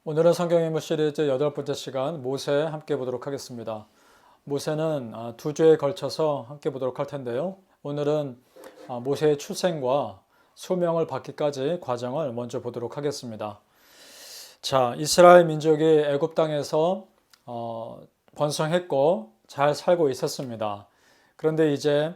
오늘은 성경 인물 시리즈 8번째 시간 모세 함께 보도록 하겠습니다. 모세는 두 주에 걸쳐서 함께 보도록 할 텐데요. 오늘은 모세의 출생과 소명을 받기까지 과정을 먼저 보도록 하겠습니다. 자, 이스라엘 민족이 애굽 땅에서 번성했고 잘 살고 있었습니다. 그런데 이제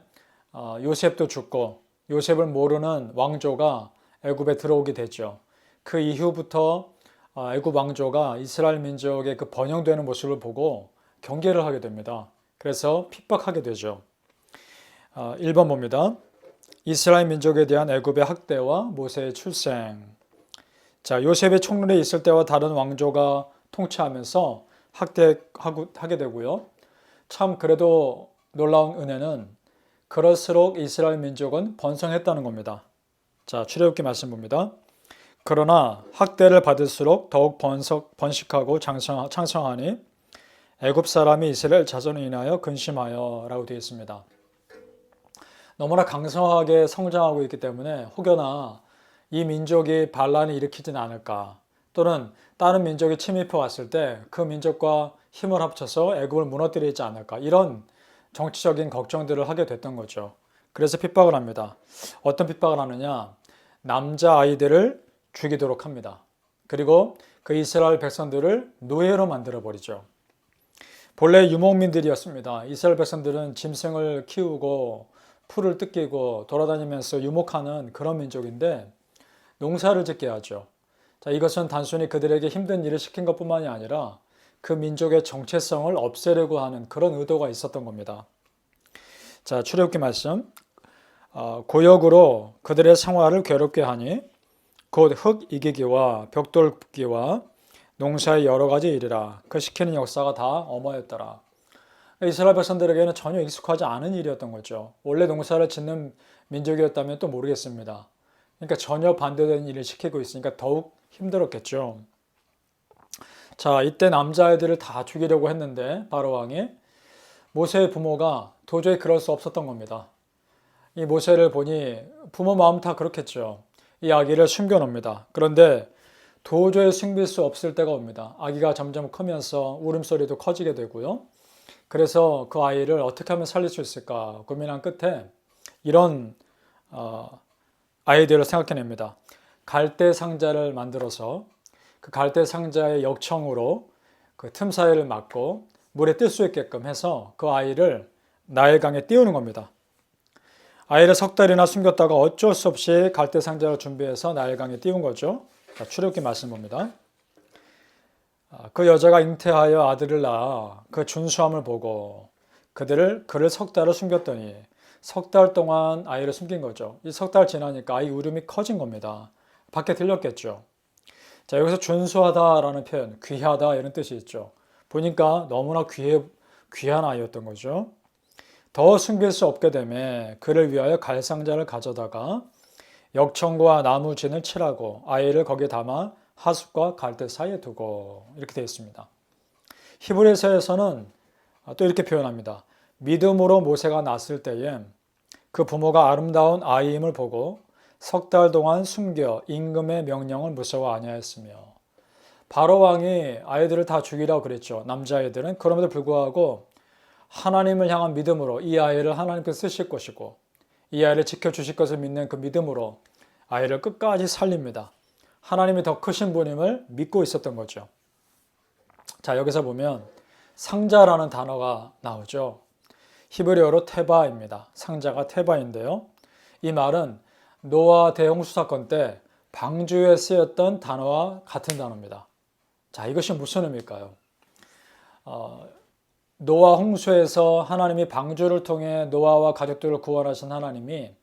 요셉도 죽고 요셉을 모르는 왕조가 애굽에 들어오게 되죠. 그 이후부터 애굽 왕조가 이스라엘 민족의 그 번영되는 모습을 보고 경계를 하게 됩니다. 그래서 핍박하게 되죠. 1번 봅니다. 이스라엘 민족에 대한 애굽의 학대와 모세의 출생. 자, 요셉의 총론에 있을 때와 다른 왕조가 통치하면서 하게 되고요. 참 그래도 놀라운 은혜는 그럴수록 이스라엘 민족은 번성했다는 겁니다. 자, 출애굽기 말씀 봅니다. 그러나 학대를 받을수록 더욱 번식하고 창성하니 애굽 사람이 이스라엘 자손을 인하여 근심하여 라고 되어 있습니다. 너무나 강성하게 성장하고 있기 때문에 혹여나 이 민족이 반란을 일으키진 않을까, 또는 다른 민족이 침입해 왔을 때 그 민족과 힘을 합쳐서 애굽을 무너뜨리지 않을까, 이런 정치적인 걱정들을 하게 됐던 거죠. 그래서 핍박을 합니다. 어떤 핍박을 하느냐, 남자 아이들을 죽이도록 합니다. 그리고 그 이스라엘 백성들을 노예로 만들어 버리죠. 본래 유목민들이었습니다. 이스라엘 백성들은 짐승을 키우고 풀을 뜯기고 돌아다니면서 유목하는 그런 민족인데 농사를 짓게 하죠. 자, 이것은 단순히 그들에게 힘든 일을 시킨 것뿐만이 아니라 그 민족의 정체성을 없애려고 하는 그런 의도가 있었던 겁니다. 자, 출애굽기 말씀. 고역으로 그들의 생활을 괴롭게 하니 곧 흙 이기기와 벽돌 붓기와 농사의 여러 가지 일이라. 그 시키는 역사가 다 어마했더라. 이스라엘 백성들에게는 전혀 익숙하지 않은 일이었던 거죠. 원래 농사를 짓는 민족이었다면 또 모르겠습니다. 그러니까 전혀 반대되는 일을 시키고 있으니까 더욱 힘들었겠죠. 자, 이때 남자아이들을 다 죽이려고 했는데 바로 왕이, 모세의 부모가 도저히 그럴 수 없었던 겁니다. 이 모세를 보니 부모 마음 다 그렇겠죠. 이 아기를 숨겨놓습니다. 그런데 도저히 숨길 수 없을 때가 옵니다. 아기가 점점 크면서 울음소리도 커지게 되고요. 그래서 그 아이를 어떻게 하면 살릴 수 있을까 고민한 끝에 이런 아이디어를 생각해냅니다. 갈대 상자를 만들어서 그 갈대 상자의 역청으로 그 틈 사이를 막고 물에 뜰 수 있게끔 해서 그 아이를 나일강에 띄우는 겁니다. 아이를 석 달이나 숨겼다가 어쩔 수 없이 갈대 상자를 준비해서 나일강에 띄운 거죠. 자, 출애굽기 말씀 봅니다. 그 여자가 잉태하여 아들을 낳아 그 준수함을 보고 그를 석 달을 숨겼더니 석 달 동안 아이를 숨긴 거죠. 이 석 달 지나니까 아이 울음이 커진 겁니다. 밖에 들렸겠죠. 자, 여기서 준수하다라는 표현, 귀하다 이런 뜻이 있죠. 보니까 너무나 귀한 아이였던 거죠. 더 숨길 수 없게 되매 그를 위하여 갈상자를 가져다가 역청과 나무진을 칠하고 아이를 거기에 담아 하숫과 갈대 사이에 두고, 이렇게 되어 있습니다. 히브리서에서는 또 이렇게 표현합니다. 믿음으로 모세가 낳았을 때에 그 부모가 아름다운 아이임을 보고 석 달 동안 숨겨 임금의 명령을 무서워 아니하였으며. 바로 왕이 아이들을 다 죽이라고 그랬죠. 남자아이들은. 그럼에도 불구하고 하나님을 향한 믿음으로 이 아이를 하나님께서 쓰실 것이고 이 아이를 지켜주실 것을 믿는 그 믿음으로 아이를 끝까지 살립니다. 하나님이 더 크신 분임을 믿고 있었던 거죠. 자, 여기서 보면 상자라는 단어가 나오죠. 히브리어로 테바입니다. 상자가 테바인데요. 이 말은 노아 대홍수 사건 때 방주에 쓰였던 단어와 같은 단어입니다. 자, 이것이 무슨 의미일까요? 노아 홍수에서 하나님이 방주를 통해 노아와 가족들을 구원하신 하나님이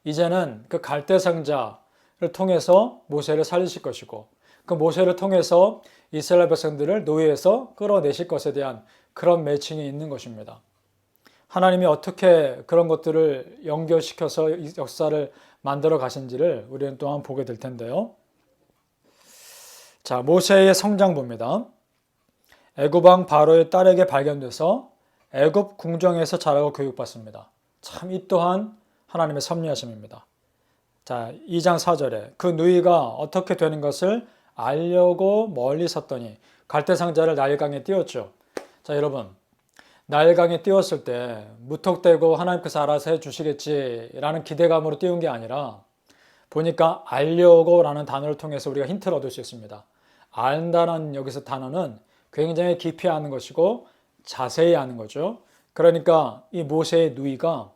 이제는 그 갈대 상자를 통해서 모세를 살리실 것이고 그 모세를 통해서 이스라엘 백성들을 노예에서 끌어내실 것에 대한 그런 매칭이 있는 것입니다. 하나님이 어떻게 그런 것들을 연결시켜서 이 역사를 만들어 가신지를 우리는 또한 보게 될 텐데요. 자, 모세의 성장 봅니다. 애굽 왕 바로의 딸에게 발견돼서 애굽 궁정에서 자라고 교육받습니다. 참, 이 또한 하나님의 섭리하심입니다. 자, 2장 4절에 그 누이가 어떻게 되는 것을 알려고 멀리 섰더니 갈대상자를 나일강에 띄웠죠. 자, 여러분, 나일강에 띄웠을 때 무턱대고 하나님께서 알아서 해주시겠지라는 기대감으로 띄운 게 아니라 보니까 알려고 라는 단어를 통해서 우리가 힌트를 얻을 수 있습니다. 안다는 여기서 단어는 굉장히 깊이 아는 것이고 자세히 아는 거죠. 그러니까 이 모세의 누이가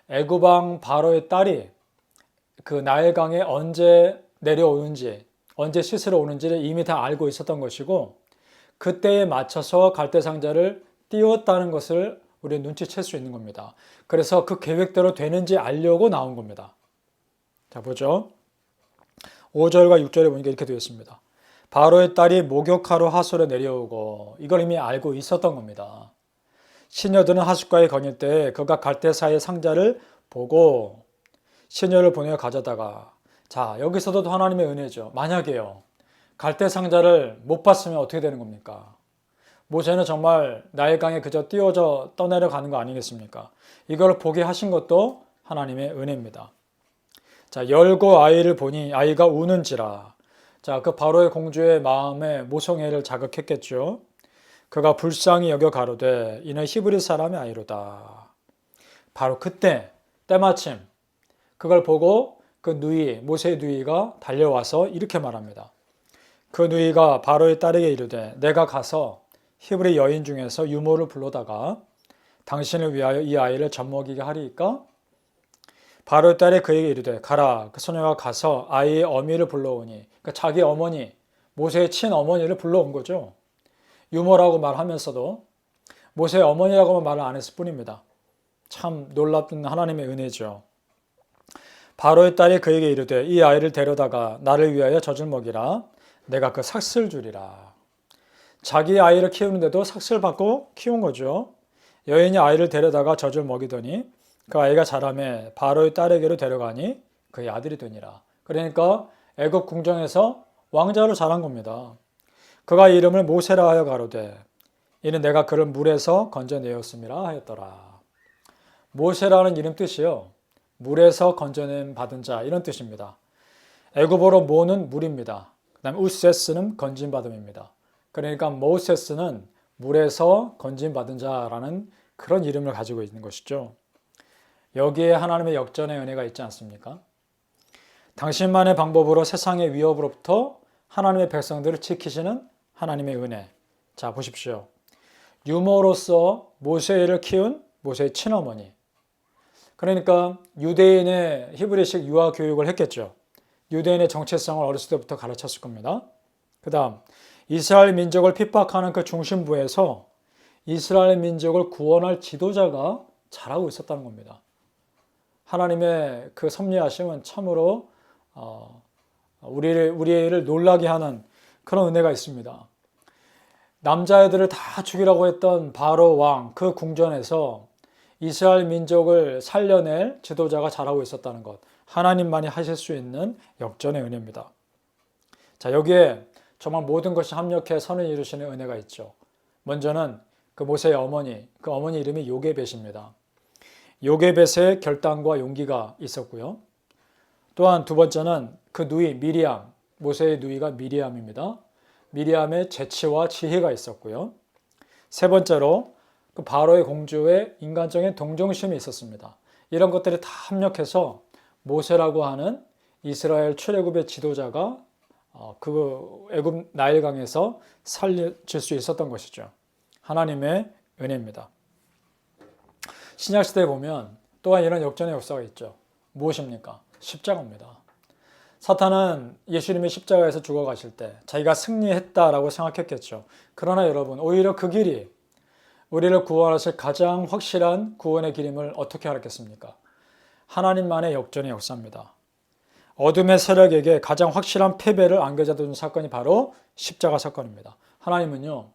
애굽왕 바로의 딸이 그 나일강에 언제 내려오는지, 언제 씻으러 오는지를 이미 다 알고 있었던 것이고 그때에 맞춰서 갈대상자를 띄웠다는 것을 우리는 눈치챌 수 있는 겁니다. 그래서 그 계획대로 되는지 알려고 나온 겁니다. 자, 보죠. 5절과 6절에 보니까 이렇게 되어 있습니다. 바로의 딸이 목욕하러 하솔에 내려오고 이걸 이미 알고 있었던 겁니다. 시녀들은 하숫가에 거닐 때 그가 갈대사의 상자를 보고 시녀를 보내어 가져다가 자, 여기서도 하나님의 은혜죠. 만약에요. 갈대상자를 못 봤으면 어떻게 되는 겁니까? 모세는 정말 나일강에 그저 띄워져 떠내려 가는 거 아니겠습니까? 이걸 보게 하신 것도 하나님의 은혜입니다. 자, 열고 아이를 보니 아이가 우는지라. 자, 그 바로의 공주의 마음에 모성애를 자극했겠죠. 그가 불쌍히 여겨 가로되 이는 히브리 사람의 아이로다. 바로 그때 때마침 그걸 보고 그 누이, 모세의 누이가 달려와서 이렇게 말합니다. 그 누이가 바로의 딸에게 이르되 내가 가서 히브리 여인 중에서 유모를 불러다가 당신을 위하여 이 아이를 젖먹이게 하리이까? 바로의 딸이 그에게 이르되 가라. 그 소녀가 가서 아이의 어미를 불러오니 그러니까 자기 어머니, 모세의 친어머니를 불러온 거죠. 유모라고 말하면서도 모세의 어머니라고만 말을 안 했을 뿐입니다. 참 놀랍던 하나님의 은혜죠. 바로의 딸이 그에게 이르되 이 아이를 데려다가 나를 위하여 젖을 먹이라. 내가 그 삭슬 주리라. 자기 아이를 키우는데도 삭슬 받고 키운 거죠. 여인이 아이를 데려다가 젖을 먹이더니 그 아이가 자라매 바로의 딸에게로 데려가니 그의 아들이 되니라. 그러니까 애굽 궁정에서 왕자로 자란 겁니다. 그가 이름을 모세라 하여 가로되 이는 내가 그를 물에서 건져내었음이라 하였더라. 모세라는 이름 뜻이요. 물에서 건져냄 받은 자 이런 뜻입니다. 애굽어로 모는 물입니다. 그 다음에 우세스는 건진받음입니다. 그러니까 모세스는 물에서 건진받은 자라는 그런 이름을 가지고 있는 것이죠. 여기에 하나님의 역전의 은혜가 있지 않습니까? 당신만의 방법으로 세상의 위협으로부터 하나님의 백성들을 지키시는 하나님의 은혜. 자, 보십시오. 유모로서 모세를 키운 모세의 친어머니. 그러니까 유대인의 히브리식 유아 교육을 했겠죠. 유대인의 정체성을 어렸을 때부터 가르쳤을 겁니다. 그 다음 이스라엘 민족을 핍박하는 그 중심부에서 이스라엘 민족을 구원할 지도자가 자라고 있었다는 겁니다. 하나님의 그 섭리하심은 참으로 우리를 놀라게 하는 그런 은혜가 있습니다. 남자애들을 다 죽이라고 했던 바로 왕 그 궁전에서 이스라엘 민족을 살려낼 지도자가 자라고 있었다는 것. 하나님만이 하실 수 있는 역전의 은혜입니다. 자, 여기에 정말 모든 것이 합력해 선을 이루시는 은혜가 있죠. 먼저는 그 모세의 어머니, 그 어머니 이름이 요게벳입니다. 요게벳의 결단과 용기가 있었고요. 또한 두 번째는 그 누이 미리암, 모세의 누이가 미리암입니다. 미리암의 재치와 지혜가 있었고요. 세 번째로 그 바로의 공주의 인간적인 동정심이 있었습니다. 이런 것들이 다 합력해서 모세라고 하는 이스라엘 출애굽의 지도자가 그 애굽 나일강에서 살려질 수 있었던 것이죠. 하나님의 은혜입니다. 신약시대에 보면 또한 이런 역전의 역사가 있죠. 무엇입니까? 십자가입니다. 사탄은 예수님이 십자가에서 죽어가실 때 자기가 승리했다라고 생각했겠죠. 그러나 여러분, 오히려 그 길이 우리를 구원하실 가장 확실한 구원의 길임을 어떻게 알았겠습니까? 하나님만의 역전의 역사입니다. 어둠의 세력에게 가장 확실한 패배를 안겨다둔 사건이 바로 십자가 사건입니다. 하나님은요,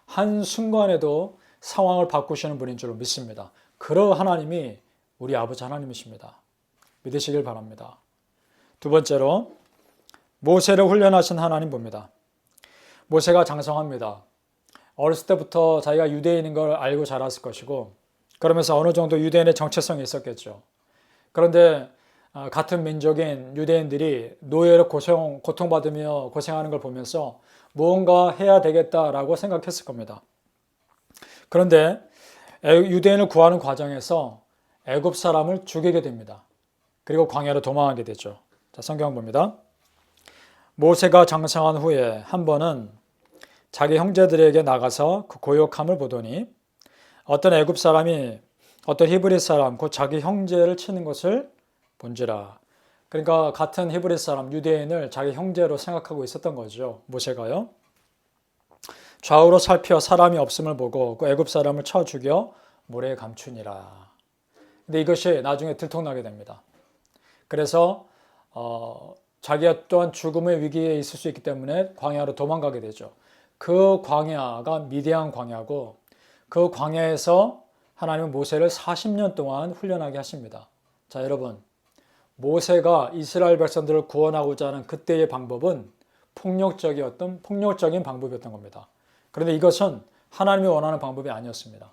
한순간에도 상황을 바꾸시는 분인 줄 믿습니다. 그러 하나님이 우리 아버지 하나님이십니다. 믿으시길 바랍니다. 두 번째로 모세를 훈련하신 하나님 봅니다. 모세가 장성합니다. 어렸을 때부터 자기가 유대인인 걸 알고 자랐을 것이고 그러면서 어느 정도 유대인의 정체성이 있었겠죠. 그런데 같은 민족인 유대인들이 노예로 고통받으며 고생하는 걸 보면서 무언가 해야 되겠다라고 생각했을 겁니다. 그런데 유대인을 구하는 과정에서 애굽 사람을 죽이게 됩니다. 그리고 광야로 도망하게 되죠. 자, 성경 봅니다. 모세가 장성한 후에 한 번은 자기 형제들에게 나가서 그 고욕함을 보더니 어떤 애굽 사람이 어떤 히브리 사람 곧 자기 형제를 치는 것을 본지라. 그러니까 같은 히브리 사람 유대인을 자기 형제로 생각하고 있었던 거죠. 모세가요. 좌우로 살펴 사람이 없음을 보고 그 애굽 사람을 쳐 죽여 모래에 감추니라. 근데 이것이 나중에 들통나게 됩니다. 그래서 자기가 또한 죽음의 위기에 있을 수 있기 때문에 광야로 도망가게 되죠. 그 광야가 미디안 광야고 그 광야에서 하나님은 모세를 40년 동안 훈련하게 하십니다. 자, 여러분, 모세가 이스라엘 백성들을 구원하고자 하는 그때의 방법은 폭력적인 방법이었던 겁니다. 그런데 이것은 하나님이 원하는 방법이 아니었습니다.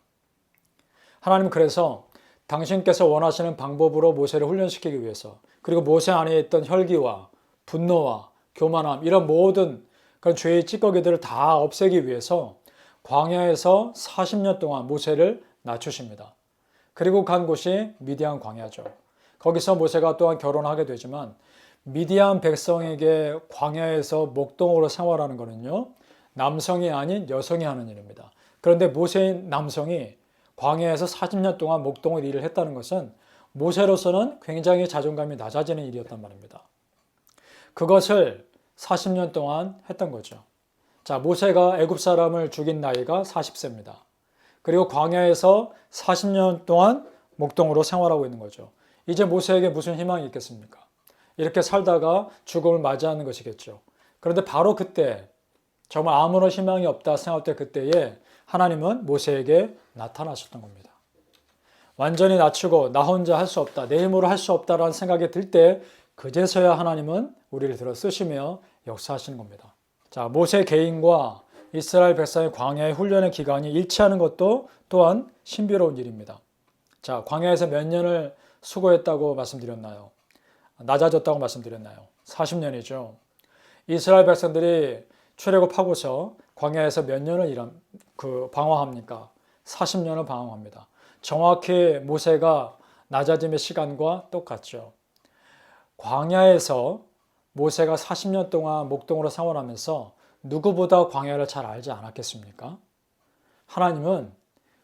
하나님은 그래서 당신께서 원하시는 방법으로 모세를 훈련시키기 위해서, 그리고 모세 안에 있던 혈기와 분노와 교만함, 이런 모든 그런 죄의 찌꺼기들을 다 없애기 위해서 광야에서 40년 동안 모세를 낮추십니다. 그리고 간 곳이 미디안 광야죠. 거기서 모세가 또한 결혼하게 되지만 미디안 백성에게 광야에서 목동으로 생활하는 것은요, 남성이 아닌 여성이 하는 일입니다. 그런데 모세인 남성이 광야에서 40년 동안 목동을 일을 했다는 것은 모세로서는 굉장히 자존감이 낮아지는 일이었단 말입니다. 그것을 40년 동안 했던 거죠. 자, 모세가 애굽 사람을 죽인 나이가 40세입니다. 그리고 광야에서 40년 동안 목동으로 생활하고 있는 거죠. 이제 모세에게 무슨 희망이 있겠습니까? 이렇게 살다가 죽음을 맞이하는 것이겠죠. 그런데 바로 그때, 정말 아무런 희망이 없다 생각할 때 그때에 하나님은 모세에게 나타나셨던 겁니다. 완전히 낮추고 나 혼자 할 수 없다, 내 힘으로 할 수 없다라는 생각이 들 때 그제서야 하나님은 우리를 들어 쓰시며 역사하시는 겁니다. 자, 모세 개인과 이스라엘 백성의 광야의 훈련의 기간이 일치하는 것도 또한 신비로운 일입니다. 자, 광야에서 몇 년을 수고했다고 말씀드렸나요? 낮아졌다고 말씀드렸나요? 40년이죠. 이스라엘 백성들이 출애굽하고서 광야에서 몇 년을 방황합니까? 40년을 방황합니다. 정확히 모세가 낮아짐의 시간과 똑같죠. 광야에서 모세가 40년 동안 목동으로 생활하면서 누구보다 광야를 잘 알지 않았겠습니까? 하나님은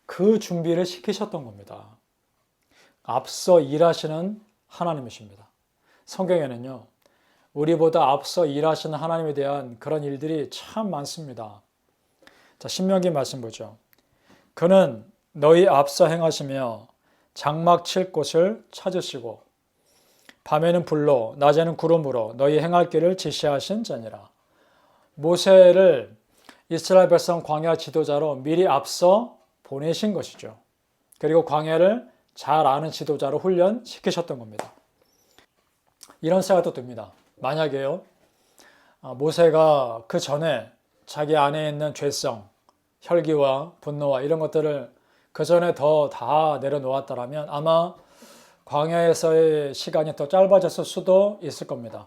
그 준비를 시키셨던 겁니다. 앞서 일하시는 하나님이십니다. 성경에는요, 우리보다 앞서 일하시는 하나님에 대한 그런 일들이 참 많습니다. 자, 신명기 말씀 보죠. 그는 너희 앞서 행하시며 장막 칠 곳을 찾으시고 밤에는 불로 낮에는 구름으로 너희 행할 길을 지시하신 자니라. 모세를 이스라엘 백성 광야 지도자로 미리 앞서 보내신 것이죠. 그리고 광야를 잘 아는 지도자로 훈련시키셨던 겁니다. 이런 생각도 듭니다. 만약에요, 모세가 그 전에 자기 안에 있는 죄성, 혈기와 분노와 이런 것들을 그 전에 더 다 내려놓았다면 아마 광야에서의 시간이 더 짧아졌을 수도 있을 겁니다.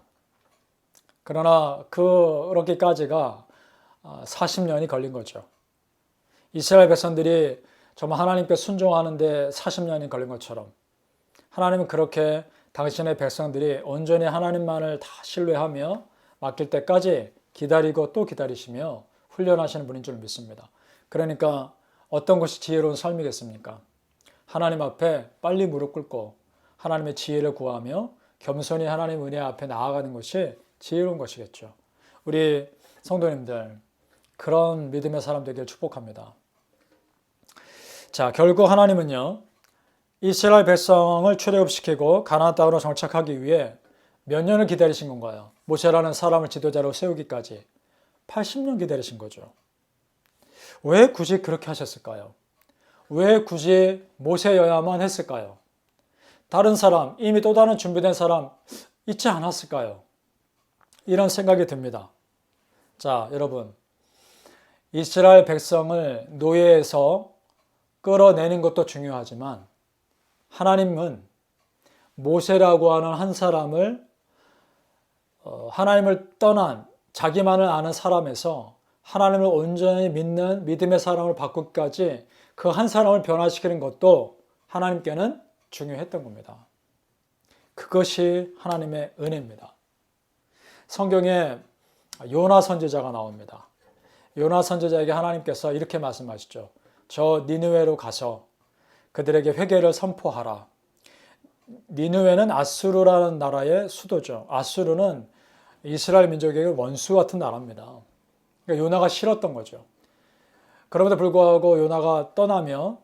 그러나 그렇게까지가 40년이 걸린 거죠. 이스라엘 백성들이 정말 하나님께 순종하는데 40년이 걸린 것처럼 하나님은 그렇게 당신의 백성들이 온전히 하나님만을 다 신뢰하며 맡길 때까지 기다리고 또 기다리시며 훈련하시는 분인 줄 믿습니다. 그러니까 어떤 것이 지혜로운 삶이겠습니까? 하나님 앞에 빨리 무릎 꿇고 하나님의 지혜를 구하며 겸손히 하나님 은혜 앞에 나아가는 것이 지혜로운 것이겠죠. 우리 성도님들, 그런 믿음의 사람 되길 축복합니다. 자, 결국 하나님은요, 이스라엘 백성을 출애굽시키고 가나안 땅으로 정착하기 위해 몇 년을 기다리신 건가요? 모세라는 사람을 지도자로 세우기까지 80년 기다리신 거죠. 왜 굳이 그렇게 하셨을까요? 왜 굳이 모세여야만 했을까요? 다른 사람, 이미 또 다른 준비된 사람 있지 않았을까요? 이런 생각이 듭니다. 자, 여러분, 이스라엘 백성을 노예에서 끌어내는 것도 중요하지만 하나님은 모세라고 하는 한 사람을 하나님을 떠난 자기만을 아는 사람에서 하나님을 온전히 믿는 믿음의 사람을 바꾸기까지 그 한 사람을 변화시키는 것도 하나님께는 중요했던 겁니다. 그것이 하나님의 은혜입니다. 성경에 요나 선지자가 나옵니다. 요나 선지자에게 하나님께서 이렇게 말씀하시죠. 저 니느웨로 가서 그들에게 회개를 선포하라. 니느웨는 아수르라는 나라의 수도죠. 아수르는 이스라엘 민족에게 원수 같은 나라입니다. 그러니까 요나가 싫었던 거죠. 그럼에도 불구하고 요나가 떠나며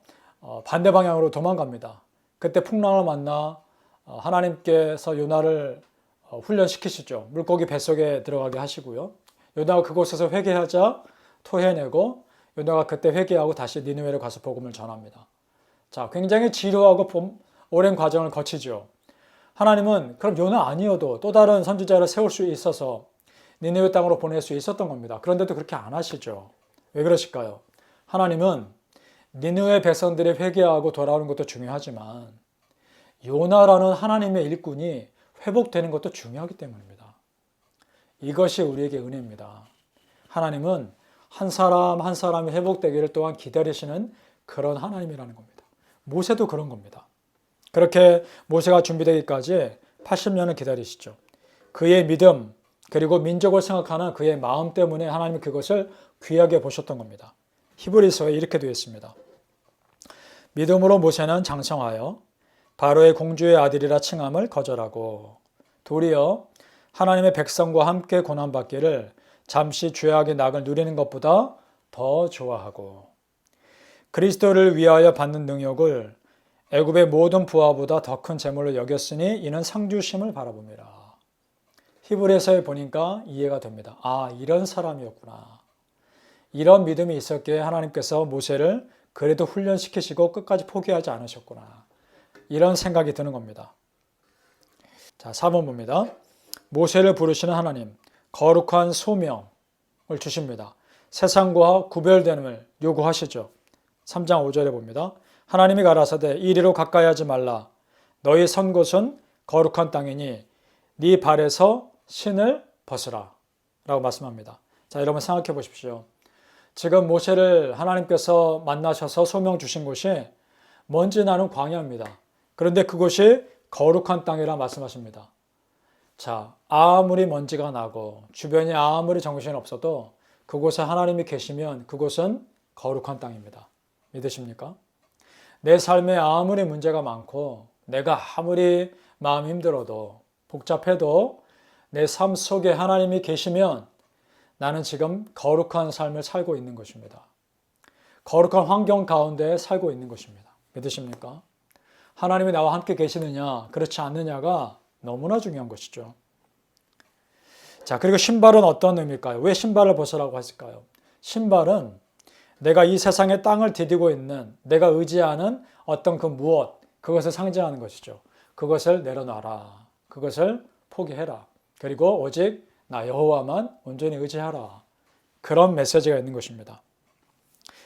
반대 방향으로 도망갑니다. 그때 풍랑을 만나 하나님께서 요나를 훈련시키시죠. 물고기 뱃속에 들어가게 하시고요. 요나가 그곳에서 회개하자 토해내고 요나가 그때 회개하고 다시 니느웨로 가서 복음을 전합니다. 자, 굉장히 지루하고 오랜 과정을 거치죠. 하나님은 그럼 요나 아니어도 또 다른 선지자를 세울 수 있어서 니느웨 땅으로 보낼 수 있었던 겁니다. 그런데도 그렇게 안 하시죠. 왜 그러실까요? 하나님은 니느웨 백성들이 회개하고 돌아오는 것도 중요하지만 요나라는 하나님의 일꾼이 회복되는 것도 중요하기 때문입니다. 이것이 우리에게 은혜입니다. 하나님은 한 사람 한 사람이 회복되기를 또한 기다리시는 그런 하나님이라는 겁니다. 모세도 그런 겁니다. 그렇게 모세가 준비되기까지 80년을 기다리시죠. 그의 믿음 그리고 민족을 생각하는 그의 마음 때문에 하나님이 그것을 귀하게 보셨던 겁니다. 히브리서에 이렇게 되어 있습니다. 믿음으로 모세는 장성하여 바로의 공주의 아들이라 칭함을 거절하고 도리어 하나님의 백성과 함께 고난받기를 잠시 죄악의 낙을 누리는 것보다 더 좋아하고 그리스도를 위하여 받는 능력을 애굽의 모든 부하보다 더 큰 재물로 여겼으니 이는 상주심을 바라봅니다. 히브리서에 보니까 이해가 됩니다. 아, 이런 사람이었구나. 이런 믿음이 있었기에 하나님께서 모세를 그래도 훈련시키시고 끝까지 포기하지 않으셨구나. 이런 생각이 드는 겁니다. 자, 4번 봅니다. 모세를 부르시는 하나님, 거룩한 소명을 주십니다. 세상과 구별됨을 요구하시죠. 3장 5절에 봅니다. 하나님이 가라사대 이리로 가까이 하지 말라. 너희 선 곳은 거룩한 땅이니 네 발에서 신을 벗으라. 라고 말씀합니다. 자, 여러분 생각해 보십시오. 지금 모세를 하나님께서 만나셔서 소명 주신 곳이 먼지 나는 광야입니다. 그런데 그곳이 거룩한 땅이라 말씀하십니다. 자, 아무리 먼지가 나고 주변이 아무리 정신이 없어도 그곳에 하나님이 계시면 그곳은 거룩한 땅입니다. 믿으십니까? 내 삶에 아무리 문제가 많고 내가 아무리 마음이 힘들어도 복잡해도 내 삶 속에 하나님이 계시면 나는 지금 거룩한 삶을 살고 있는 것입니다. 거룩한 환경 가운데 살고 있는 것입니다. 믿으십니까? 하나님이 나와 함께 계시느냐 그렇지 않느냐가 너무나 중요한 것이죠. 자, 그리고 신발은 어떤 의미일까요? 왜 신발을 벗으라고 했을까요? 신발은 내가 이 세상의 땅을 디디고 있는 내가 의지하는 어떤 그 무엇 그것을 상징하는 것이죠. 그것을 내려놔라. 그것을 포기해라. 그리고 오직 나 여호와만 온전히 의지하라. 그런 메시지가 있는 것입니다.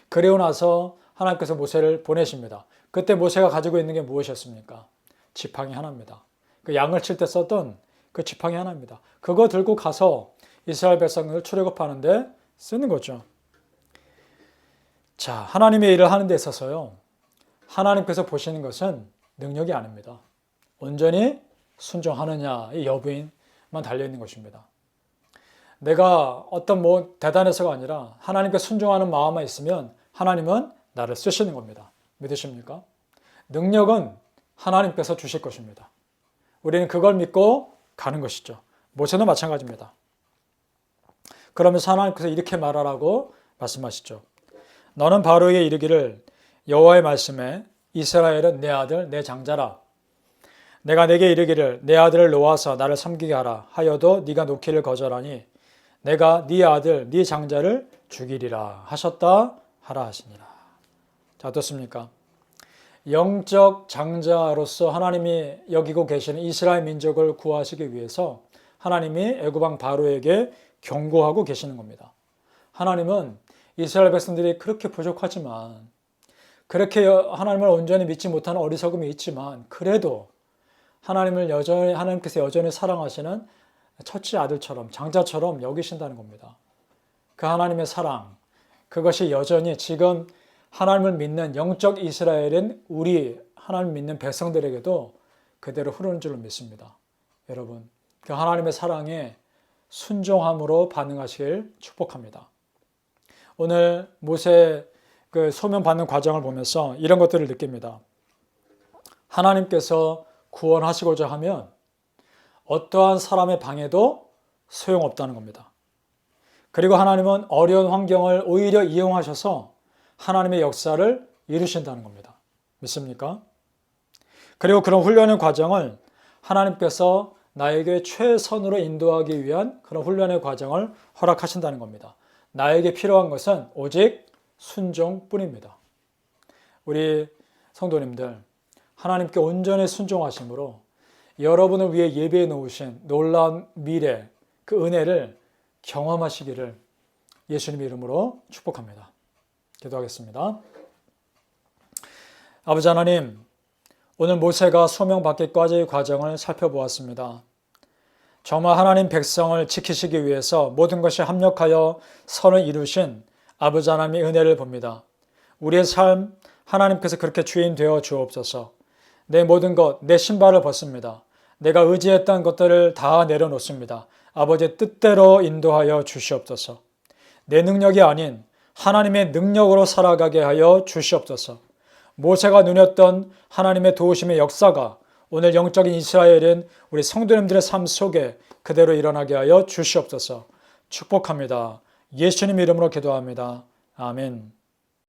그리고 나서 하나님께서 모세를 보내십니다. 그때 모세가 가지고 있는 게 무엇이었습니까? 지팡이 하나입니다. 그 양을 칠 때 썼던 그 지팡이 하나입니다. 그거 들고 가서 이스라엘 백성을 출애굽하는데 쓰는 거죠. 자, 하나님의 일을 하는 데 있어서요. 하나님께서 보시는 것은 능력이 아닙니다. 온전히 순종하느냐의 여부에만 달려있는 것입니다. 내가 어떤 대단해서가 아니라 하나님께 순종하는 마음만 있으면 하나님은 나를 쓰시는 겁니다. 믿으십니까? 능력은 하나님께서 주실 것입니다. 우리는 그걸 믿고 가는 것이죠. 모세도 마찬가지입니다. 그러면서 하나님께서 이렇게 말하라고 말씀하시죠. 너는 바로에게 이르기를 여호와의 말씀에 이스라엘은 내 아들 내 장자라. 내가 내게 이르기를 내 아들을 놓아서 나를 섬기게 하라 하여도 네가 놓기를 거절하니 내가 네 아들 네 장자를 죽이리라 하셨다 하라 하시니라. 자, 어떻습니까? 영적 장자로서 하나님이 여기고 계시는 이스라엘 민족을 구하시기 위해서 하나님이 애굽 왕 바로에게 경고하고 계시는 겁니다. 하나님은 이스라엘 백성들이 그렇게 부족하지만 그렇게 하나님을 온전히 믿지 못하는 어리석음이 있지만 그래도 하나님께서 여전히 사랑하시는 첫째 아들처럼, 장자처럼 여기신다는 겁니다. 그 하나님의 사랑, 그것이 여전히 지금 하나님을 믿는 영적 이스라엘인 우리 하나님 믿는 백성들에게도 그대로 흐르는 줄로 믿습니다. 여러분, 그 하나님의 사랑에 순종함으로 반응하시길 축복합니다. 오늘 모세 그 소명 받는 과정을 보면서 이런 것들을 느낍니다. 하나님께서 구원하시고자 하면 어떠한 사람의 방해도 소용없다는 겁니다. 그리고 하나님은 어려운 환경을 오히려 이용하셔서 하나님의 역사를 이루신다는 겁니다. 믿습니까? 그리고 그런 훈련의 과정을 하나님께서 나에게 최선으로 인도하기 위한 그런 훈련의 과정을 허락하신다는 겁니다. 나에게 필요한 것은 오직 순종뿐입니다. 우리 성도님들, 하나님께 온전히 순종하심으로 여러분을 위해 예비해 놓으신 놀라운 미래, 그 은혜를 경험하시기를 예수님 이름으로 축복합니다. 기도하겠습니다. 아버지 하나님, 오늘 모세가 소명받기까지의 과정을 살펴보았습니다. 정말 하나님 백성을 지키시기 위해서 모든 것이 합력하여 선을 이루신 아버지 하나님의 은혜를 봅니다. 우리의 삶 하나님께서 그렇게 주인 되어 주옵소서. 내 모든 것, 내 신발을 벗습니다. 내가 의지했던 것들을 다 내려놓습니다. 아버지의 뜻대로 인도하여 주시옵소서. 내 능력이 아닌 하나님의 능력으로 살아가게 하여 주시옵소서. 모세가 누렸던 하나님의 도우심의 역사가 오늘 영적인 이스라엘인 우리 성도님들의 삶 속에 그대로 일어나게 하여 주시옵소서. 축복합니다. 예수님 이름으로 기도합니다. 아멘.